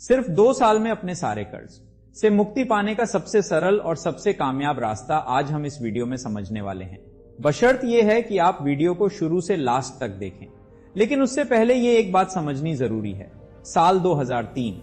सिर्फ 2 साल में अपने सारे कर्ज से मुक्ति पाने का सबसे सरल और सबसे कामयाब रास्ता आज हम इस वीडियो में समझने वाले हैं। बशर्त यह है कि आप वीडियो को शुरू से लास्ट तक देखें। लेकिन उससे पहले यह एक बात समझनी जरूरी है। साल 2003,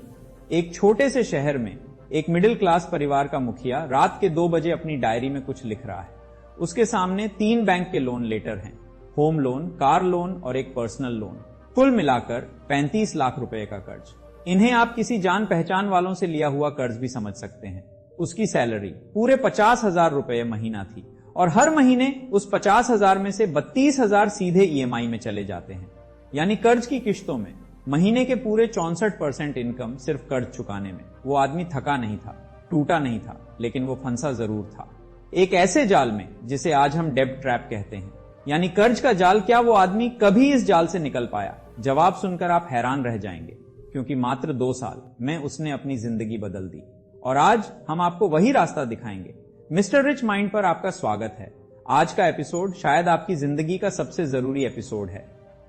एक छोटे से शहर में एक मिडिल क्लास परिवार का मुखिया रात के 2 बजे अपनी डायरी में कुछ लिख रहा है। उसके सामने 3 बैंक के लोन लेटर हैं, होम लोन, कार लोन और एक पर्सनल लोन, कुल मिलाकर 35 लाख रुपए का कर्ज। इन्हें आप किसी जान पहचान वालों से लिया हुआ कर्ज भी समझ सकते हैं। उसकी सैलरी पूरे 50,000 रुपए महीना थी और हर महीने उस 50,000 में से 32,000 सीधे ईएमआई में चले जाते हैं। यानी कर्ज की किश्तों में महीने के पूरे 64% इनकम सिर्फ कर्ज चुकाने में। वो आदमी थका नहीं था, टूटा नहीं था, लेकिन वो फंसा जरूर था एक ऐसे जाल में जिसे आज हम डेब्ट ट्रैप कहते हैं। यानी कर्ज का जाल। क्या वो आदमी कभी इस जाल से निकल पाया? जवाब सुनकर आप हैरान रह जाएंगे, क्योंकि मात्र 2 साल में उसने अपनी जिंदगी बदल दी। और आज हम आपको वही रास्ता दिखाएंगे। मिस्टर रिच माइंड पर आपका स्वागत है। आज का एपिसोड शायद आपकी जिंदगी का सबसे जरूरी एपिसोड है,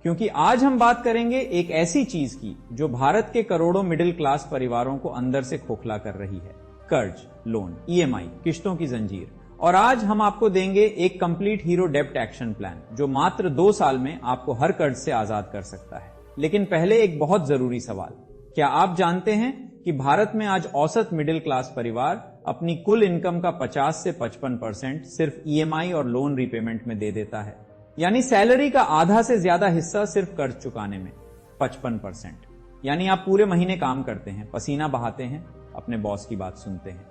क्योंकि आज हम बात करेंगे एक ऐसी चीज की जो भारत के करोड़ों मिडिल क्लास परिवारों को अंदर से खोखला कर रही है। कर्ज, लोन, ईएमआई, किश्तों की जंजीर। और आज हम आपको देंगे एक कंप्लीट हीरो डेब्ट एक्शन प्लान, जो मात्र 2 साल में आपको हर कर्ज से आजाद कर सकता है। लेकिन पहले एक बहुत जरूरी सवाल। क्या आप जानते हैं कि भारत में आज औसत मिडिल क्लास परिवार अपनी कुल इनकम का 50 से 55% सिर्फ ईएमआई और लोन रीपेमेंट में दे देता है? यानी सैलरी का आधा से ज्यादा हिस्सा सिर्फ कर्ज चुकाने में। 55%। यानी आप पूरे महीने काम करते हैं, पसीना बहाते हैं, अपने बॉस की बात सुनते हैं,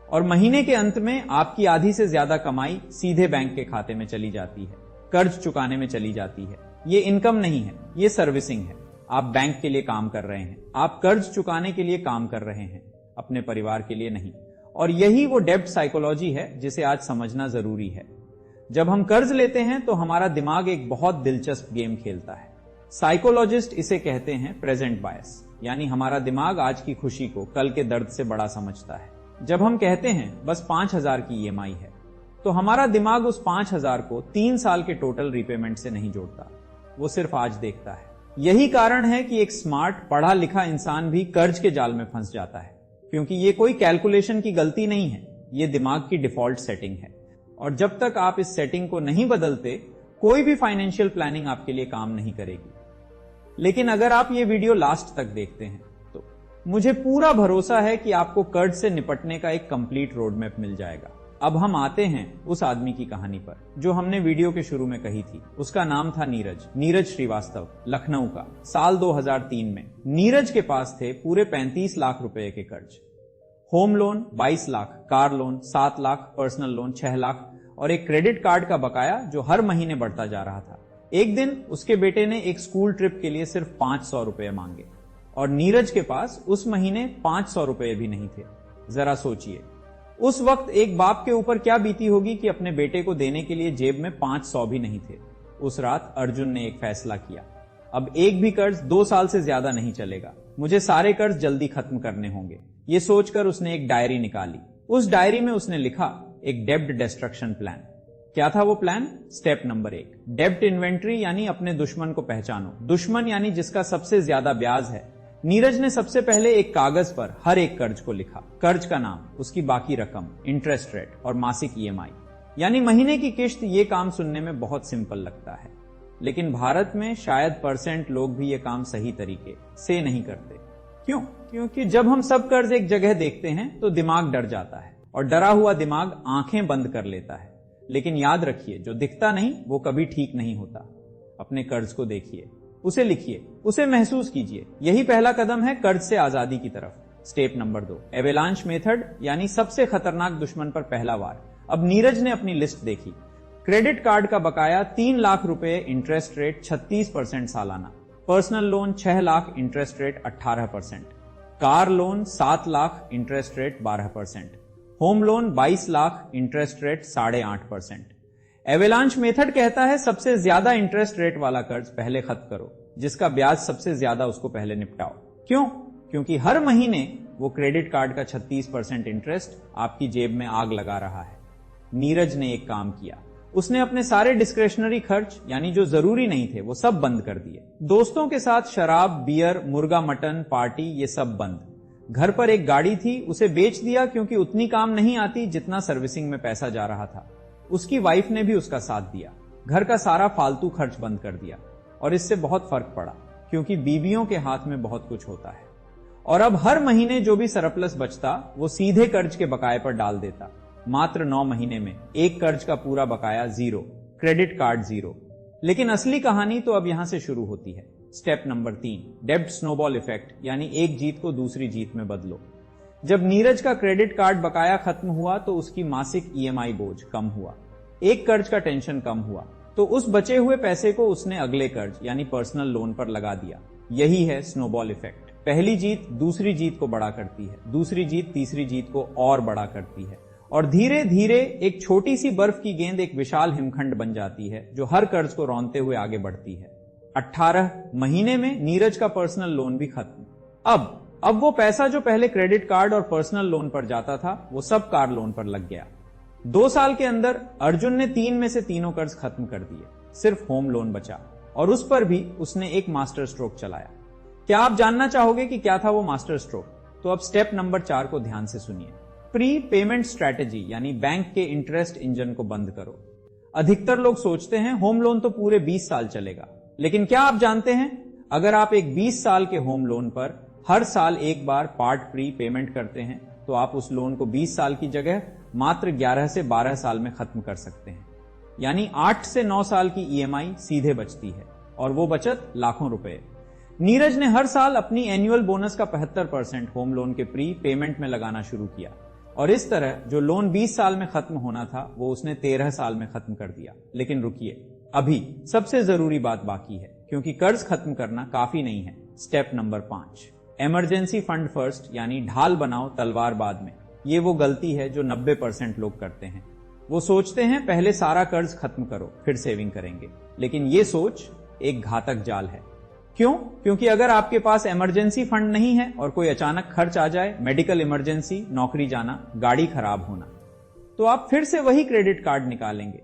और महीने के अंत में आपकी आधी से ज्यादा कमाई सीधे बैंक के खाते में चली जाती है, कर्ज चुकाने में चली जाती है। ये इनकम नहीं है, ये सर्विसिंग है। आप बैंक के लिए काम कर रहे हैं, आप कर्ज चुकाने के लिए काम कर रहे हैं, अपने परिवार के लिए नहीं। और यही वो डेब्ट साइकोलॉजी है जिसे आज समझना जरूरी है। जब हम कर्ज लेते हैं तो हमारा दिमाग एक बहुत दिलचस्प गेम खेलता है। साइकोलॉजिस्ट इसे कहते हैं प्रेजेंट बायस। यानी हमारा दिमाग आज की खुशी को कल के दर्द से बड़ा समझता है। जब हम कहते हैं बस 5,000 की ईएमआई है, तो हमारा दिमाग उस 5,000 को 3 साल के टोटल रीपेमेंट से नहीं जोड़ता, वो सिर्फ आज देखता है। यही कारण है कि एक स्मार्ट पढ़ा लिखा इंसान भी कर्ज के जाल में फंस जाता है, क्योंकि ये कोई कैलकुलेशन की गलती नहीं है, ये दिमाग की डिफॉल्ट सेटिंग है। और जब तक आप इस सेटिंग को नहीं बदलते, कोई भी फाइनेंशियल प्लानिंग आपके लिए काम नहीं करेगी। लेकिन अगर आप ये वीडियो लास्ट तक देखते हैं तो मुझे पूरा भरोसा है कि आपको कर्ज से निपटने का एक कंप्लीट रोड मैप मिल जाएगा। अब हम आते हैं उस आदमी की कहानी पर जो हमने वीडियो के शुरू में कही थी। उसका नाम था नीरज श्रीवास्तव, लखनऊ का। साल 2003 में नीरज के पास थे पूरे 35 लाख रुपए के कर्ज। Home loan 22 lakh, car loan 7 lakh, personal loan 6 lakh और एक क्रेडिट कार्ड का बकाया जो हर महीने बढ़ता जा रहा था। एक दिन उसके बेटे ने एक स्कूल ट्रिप के लिए सिर्फ 500 रुपए मांगे और नीरज के पास उस महीने 500 रुपए भी नहीं थे। जरा सोचिए, उस वक्त एक बाप के ऊपर क्या बीती होगी कि अपने बेटे को देने के लिए जेब में 500 भी नहीं थे। उस रात अर्जुन ने एक फैसला किया, अब एक भी कर्ज 2 साल से ज्यादा नहीं चलेगा, मुझे सारे कर्ज जल्दी खत्म करने होंगे। ये सोचकर उसने एक डायरी निकाली। उस डायरी में उसने लिखा एक डेब्ट डिस्ट्रक्शन प्लान। क्या था वो प्लान? स्टेप नंबर 1, डेब्ट इन्वेंट्री, यानी अपने दुश्मन को पहचानो। दुश्मन यानी जिसका सबसे ज्यादा ब्याज है। नीरज ने सबसे पहले एक कागज पर हर एक कर्ज को लिखा, कर्ज का नाम, उसकी बाकी रकम, इंटरेस्ट रेट और मासिक ईएमआई, यानी महीने की किश्त। ये काम सुनने में बहुत सिंपल लगता है, लेकिन भारत में शायद % लोग भी ये काम सही तरीके से नहीं करते। क्यों? क्योंकि जब हम सब कर्ज एक जगह देखते हैं तो दिमाग डर जाता है और डरा हुआ दिमाग आंखें बंद कर लेता है। लेकिन याद रखिए, जो दिखता नहीं वो कभी ठीक नहीं होता। अपने कर्ज को देखिए, उसे लिखिए, उसे महसूस कीजिए। यही पहला कदम है कर्ज से आजादी की तरफ। स्टेप नंबर 2, एवेलांच मेथड, यानी सबसे खतरनाक दुश्मन पर पहला वार। अब नीरज ने अपनी लिस्ट देखी। क्रेडिट कार्ड का बकाया 3 लाख रुपए, इंटरेस्ट रेट 36% सालाना। Personal loan 6 lakh, interest rate 18%। Car loan 7 lakh, interest rate 12%। Home loan 22 lakh, interest rate 8.5%। Avalanche method कहता है सबसे ज्यादा इंटरेस्ट रेट वाला कर्ज पहले खत्म करो, जिसका ब्याज सबसे ज्यादा उसको पहले निपटाओ। क्यों? क्योंकि हर महीने वो क्रेडिट कार्ड का 36% इंटरेस्ट आपकी जेब में आग लगा रहा है। नीरज ने एक काम किया, उसने अपने सारे डिस्क्रेशनरी खर्च, यानी जो जरूरी नहीं थे, वो सब बंद कर दिए। दोस्तों के साथ शराब, बियर, मुर्गा मटन, पार्टी, ये सब बंद। घर पर एक गाड़ी थी, उसे बेच दिया क्योंकि उतनी काम नहीं आती जितना सर्विसिंग में पैसा जा रहा था। उसकी वाइफ ने भी उसका साथ दिया। घर का सारा फालतू खर्च बंद कर दिया और इससे बहुत फर्क पड़ा क्योंकि बीवियों के हाथ में बहुत कुछ होता है। और अब हर महीने जो भी सरप्लस बचता वो सीधे कर्ज के बकाये पर डाल देता। मात्र 9 महीने में एक कर्ज का पूरा बकाया जीरो, क्रेडिट कार्ड जीरो। लेकिन असली कहानी तो अब यहां से शुरू होती है। स्टेप नंबर 3, डेब्ट स्नोबॉल इफेक्ट, यानी एक जीत को दूसरी जीत में बदलो। जब नीरज का क्रेडिट कार्ड बकाया खत्म हुआ तो उसकी मासिक ईएमआई बोझ कम हुआ, एक कर्ज का टेंशन कम हुआ, तो उस बचे हुए पैसे को उसने अगले कर्ज यानी पर्सनल लोन पर लगा दिया। यही है स्नोबॉल इफेक्ट। पहली जीत दूसरी जीत को बड़ा करती है, दूसरी जीत तीसरी जीत को और बड़ा करती है, और धीरे धीरे एक छोटी सी बर्फ की गेंद एक विशाल हिमखंड बन जाती है जो हर कर्ज को रौंदते हुए आगे बढ़ती है। 18 महीने में नीरज का पर्सनल लोन भी खत्म। अब वो पैसा जो पहले क्रेडिट कार्ड और पर्सनल लोन पर जाता था वो सब कार लोन पर लग गया। 2 साल के अंदर अर्जुन ने 3 में से तीनों कर्ज खत्म कर दिए, सिर्फ होम लोन बचा और उस पर भी उसने एक मास्टर स्ट्रोक चलाया। क्या आप जानना चाहोगे कि क्या था वो मास्टर स्ट्रोक? तो अब स्टेप नंबर 4 को ध्यान से सुनिए। प्री पेमेंट स्ट्रैटेजी, यानी बैंक के इंटरेस्ट इंजन को बंद करो। अधिकतर लोग सोचते हैं होम लोन तो पूरे 20 साल चलेगा, लेकिन क्या आप जानते हैं अगर आप एक 20 साल के होम लोन पर हर साल एक बार पार्ट प्री पेमेंट करते हैं तो आप उस लोन को 20 साल की जगह मात्र 11 से 12 साल में खत्म कर सकते हैं। यानी 8 से 9 साल की ईएमआई सीधे बचती है और वो बचत लाखों रुपए। नीरज ने हर साल अपनी एनुअल बोनस का 75% होम लोन के प्री पेमेंट में लगाना शुरू किया और इस तरह जो लोन 20 साल में खत्म होना था वो उसने 13 साल में खत्म कर दिया। लेकिन रुकिए, अभी सबसे जरूरी बात बाकी है, क्योंकि कर्ज खत्म करना काफी नहीं है। Step number 5, emergency fund first, यानी ढाल बनाओ तलवार बाद में। ये वो गलती है जो 90% लोग करते हैं। वो सोचते हैं पहले सारा कर्ज खत्म करो फिर सेविंग करेंगे, लेकिन ये सोच एक घातक जाल है। क्यों? क्योंकि अगर आपके पास इमरजेंसी फंड नहीं है और कोई अचानक खर्च आ जाए, मेडिकल इमरजेंसी, नौकरी जाना, गाड़ी खराब होना, तो आप फिर से वही क्रेडिट कार्ड निकालेंगे,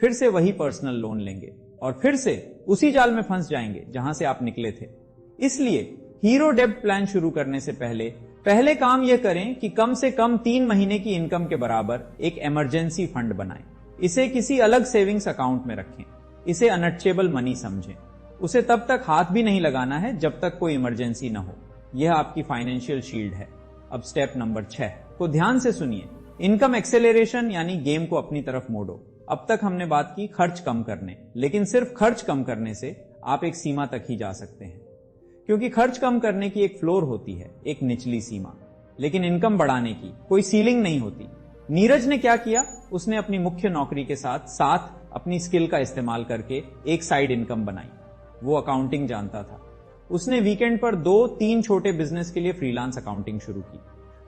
फिर से वही पर्सनल लोन लेंगे और फिर से उसी जाल में फंस जाएंगे जहां से आप निकले थे। इसलिए हीरो डेब्ट प्लान शुरू करने से पहले काम यह करें कि कम से कम 3 महीने की इनकम के बराबर एक इमरजेंसी फंड बनाएं। इसे किसी अलग सेविंग्स अकाउंट में रखें। इसे अनटचेबल मनी समझें। उसे तब तक हाथ भी नहीं लगाना है जब तक कोई इमरजेंसी न हो। यह आपकी फाइनेंशियल शील्ड है। अब स्टेप नंबर 6 को ध्यान से सुनिए। इनकम एक्सेलरेशन, यानी गेम को अपनी तरफ मोड़ो। अब तक हमने बात की खर्च कम करने, लेकिन सिर्फ खर्च कम करने से आप एक सीमा तक ही जा सकते हैं, क्योंकि खर्च कम करने की एक फ्लोर होती है, एक निचली सीमा, लेकिन इनकम बढ़ाने की कोई सीलिंग नहीं होती। नीरज ने क्या किया? उसने अपनी मुख्य नौकरी के साथ अपनी स्किल का इस्तेमाल करके एक साइड इनकम बनाई। वो अकाउंटिंग जानता था। उसने वीकेंड पर 2-3 छोटे बिजनेस के लिए फ्रीलांस अकाउंटिंग शुरू की।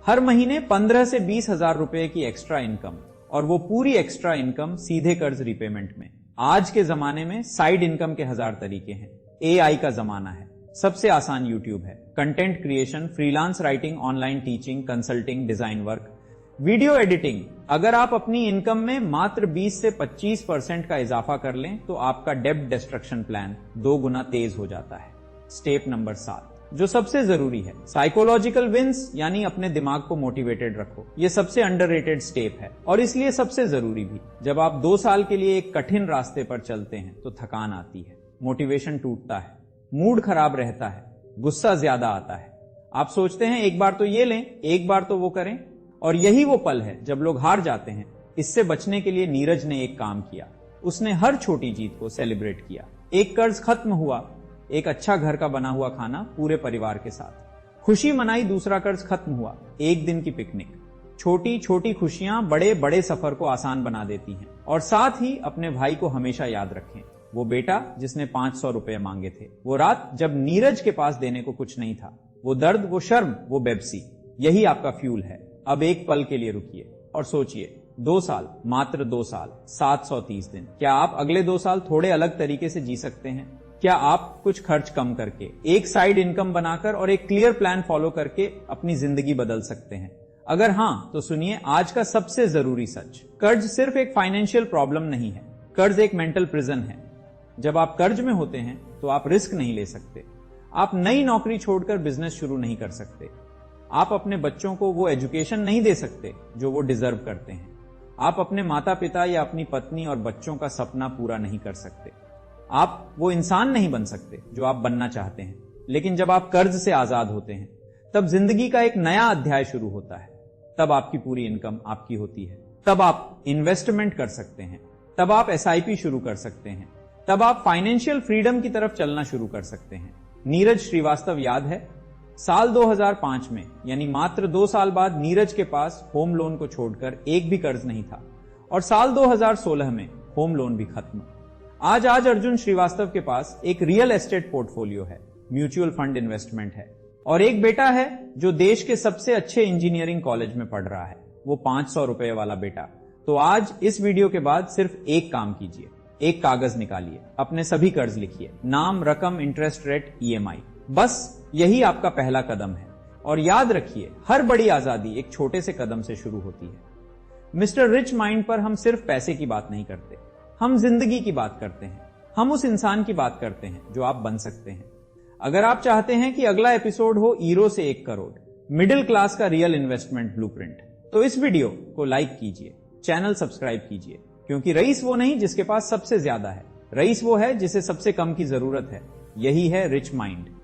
हर महीने 15 से 20 हजार रुपए की एक्स्ट्रा इनकम, और वो पूरी एक्स्ट्रा इनकम सीधे कर्ज रिपेमेंट में। आज के जमाने में साइड इनकम के 1000 तरीके हैं। एआई का जमाना है। सबसे आसान यूट्यूब है। Content creation, freelance writing, online teaching, consulting, design work, video editing. अगर आप अपनी इनकम में मात्र 20 से 25% का इजाफा कर लें तो आपका डेब्ट डिस्ट्रक्शन प्लान 2 गुना तेज हो जाता है। स्टेप नंबर 7 जो सबसे जरूरी है, साइकोलॉजिकल विंस, यानी अपने दिमाग को मोटिवेटेड रखो। यह सबसे अंडररेटेड स्टेप है और इसलिए सबसे जरूरी भी। जब आप 2 साल के लिए एक कठिन रास्ते पर चलते हैं तो थकान आती है, मोटिवेशन टूटता है, मूड खराब रहता है, गुस्सा ज्यादा आता है। आप सोचते हैं एक बार तो ये लें, एक बार तो वो करें, और यही वो पल है जब लोग हार जाते हैं। इससे बचने के लिए नीरज ने एक काम किया। उसने हर छोटी जीत को सेलिब्रेट किया। एक कर्ज खत्म हुआ, एक अच्छा घर का बना हुआ खाना पूरे परिवार के साथ, खुशी मनाई। दूसरा कर्ज खत्म हुआ, एक दिन की पिकनिक। छोटी छोटी खुशियां बड़े बड़े सफर को आसान बना देती हैं। और साथ ही अपने भाई को हमेशा याद रखें, वो बेटा जिसने 500 रुपए मांगे थे, वो रात जब नीरज के पास देने को कुछ नहीं था, वो दर्द, वो शर्म, वो बेबसी। यही आपका फ्यूल है। अब एक पल के लिए रुकिए और सोचिए, 2 साल, मात्र 2 साल, 730 दिन। क्या आप अगले 2 साल थोड़े अलग तरीके से जी सकते हैं? क्या आप कुछ खर्च कम करके, एक साइड इनकम बनाकर और एक क्लियर प्लान फॉलो करके अपनी जिंदगी बदल सकते हैं? अगर हां, तो सुनिए आज का सबसे जरूरी सच। कर्ज सिर्फ एक फाइनेंशियल प्रॉब्लम नहीं है, कर्ज एक मेंटल प्रिजन है। जब आप कर्ज में होते हैं तो आप रिस्क नहीं ले सकते, आप नई नौकरी छोड़कर बिजनेस शुरू नहीं कर सकते, आप अपने बच्चों को वो एजुकेशन नहीं दे सकते जो वो डिजर्व करते हैं। आप अपने माता पिता या अपनी पत्नी और बच्चों का सपना पूरा नहीं कर सकते। आप वो इंसान नहीं बन सकते जो आप बनना चाहते हैं। लेकिन जब आप कर्ज से आजाद होते हैं, तब जिंदगी का एक नया अध्याय शुरू होता है। तब आपकी पूरी इनकम आपकी होती है। तब आप इन्वेस्टमेंट कर सकते हैं। तब आप SIP शुरू कर सकते हैं। तब आप फाइनेंशियल फ्रीडम की तरफ चलना शुरू कर सकते हैं। नीरज श्रीवास्तव याद है? साल 2005 में, यानी मात्र 2 साल बाद, नीरज के पास होम लोन को छोड़कर एक भी कर्ज नहीं था और साल 2016 में होम लोन भी खत्म। आज अर्जुन श्रीवास्तव के पास एक रियल एस्टेट पोर्टफोलियो है, म्यूचुअल फंड इन्वेस्टमेंट है और एक बेटा है जो देश के सबसे अच्छे इंजीनियरिंग कॉलेज में पढ़ रहा है, वो 500 रुपए वाला बेटा। तो आज इस वीडियो के बाद सिर्फ एक काम कीजिए, एक कागज निकालिए, अपने सभी कर्ज लिखिए, नाम, रकम, इंटरेस्ट रेट, EMI। बस यही आपका पहला कदम है। और याद रखिए, हर बड़ी आजादी एक छोटे से कदम से शुरू होती है। मिस्टर रिच माइंड पर हम सिर्फ पैसे की बात नहीं करते, हम जिंदगी की बात करते हैं। हम उस इंसान की बात करते हैं जो आप बन सकते हैं। अगर आप चाहते हैं कि अगला एपिसोड हो 0 से 1 करोड़, मिडिल क्लास का रियल इन्वेस्टमेंट ब्लूप्रिंट, तो इस वीडियो को लाइक कीजिए, चैनल सब्सक्राइब कीजिए, क्योंकि रईस वो नहीं जिसके पास सबसे ज्यादा है, रईस वो है जिसे सबसे कम की जरूरत है। यही है रिच माइंड।